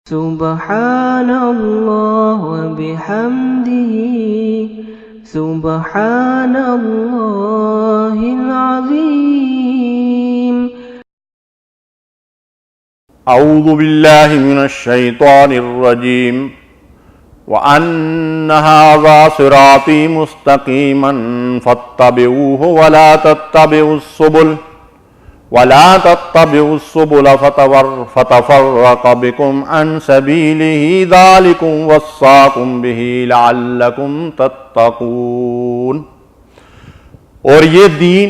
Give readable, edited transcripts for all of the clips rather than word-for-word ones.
سبحان اللہ وبحمدہ سبحان اللہ العظیم۔ اعوذ باللہ من الشیطان الرجیم وَأَنَّ هَذَا صِرَاطِي مُسْتَقِيمًا فَاتَّبِعُوهُ وَلَا تَتَّبِعُوا السُّبُلَ فَتَفَرَّقَ بِكُمْ عَنْ سَبِيلِهِ ذَلِكُمْ وَصَّاكُمْ بِهِ لَعَلَّكُمْ تَتَّقُونَ۔ اور یہ دین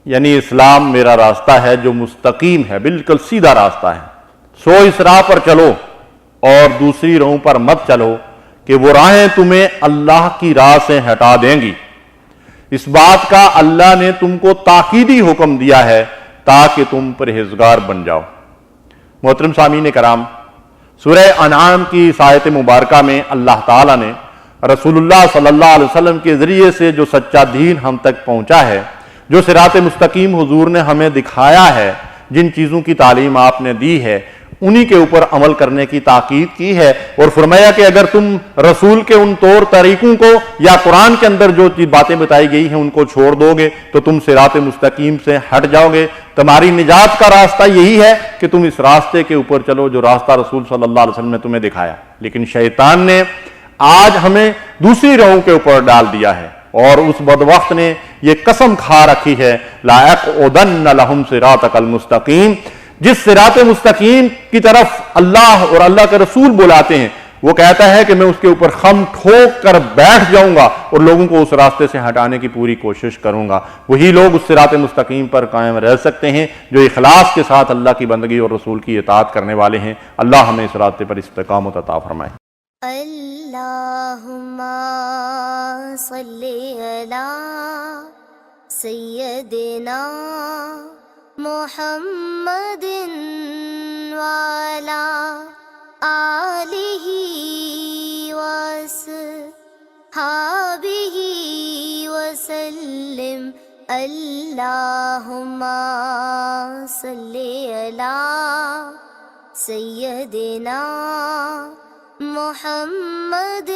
یعنی اسلام میرا راستہ ہے جو مستقیم ہے، بالکل سیدھا راستہ ہے، سو اس راہ پر چلو اور دوسری راہوں پر مت چلو کہ وہ راہیں تمہیں اللہ کی راہ سے ہٹا دیں گی۔ اس بات کا اللہ نے تم کو تاکیدی حکم دیا ہے تاکہ تم پرہیزگار بن جاؤ۔ محترم سامعین کرام، سورہ انعام کی اس آیت مبارکہ میں اللہ تعالیٰ نے رسول اللہ صلی اللہ علیہ وسلم کے ذریعے سے جو سچا دین ہم تک پہنچا ہے، جو صراط مستقیم حضور نے ہمیں دکھایا ہے، جن چیزوں کی تعلیم آپ نے دی ہے، انہی کے اوپر عمل کرنے کی تاکید کی ہے، اور فرمایا کہ اگر تم رسول کے ان طور طریقوں کو یا قرآن کے اندر جو باتیں بتائی گئی ہیں ان کو چھوڑ دو گے تو تم صراط مستقیم سے ہٹ جاؤ گے۔ تمہاری نجات کا راستہ یہی ہے کہ تم اس راستے کے اوپر چلو جو راستہ رسول صلی اللہ علیہ وسلم نے تمہیں دکھایا، لیکن شیطان نے آج ہمیں دوسری راہوں کے اوپر ڈال دیا ہے، اور اس بدبخت نے یہ قسم کھا رکھی ہے لَأَقْعُدَنَّ لَهُمْ صِرَاطَكَ الْمُسْتَقِيمَ، جس صراط مستقیم کی طرف اللہ اور اللہ کے رسول بلاتے ہیں، وہ کہتا ہے کہ میں اس کے اوپر خم ٹھوک کر بیٹھ جاؤں گا اور لوگوں کو اس راستے سے ہٹانے کی پوری کوشش کروں گا۔ وہی لوگ اس صراط مستقیم پر قائم رہ سکتے ہیں جو اخلاص کے ساتھ اللہ کی بندگی اور رسول کی اطاعت کرنے والے ہیں۔ اللہ ہمیں اس راستے پر استقامت عطا فرمائے۔ اللہم صلی علی سیدنا محمد وعلی آلہ وصحبہ وسلم۔ اللہم صلی علی سیدنا محمد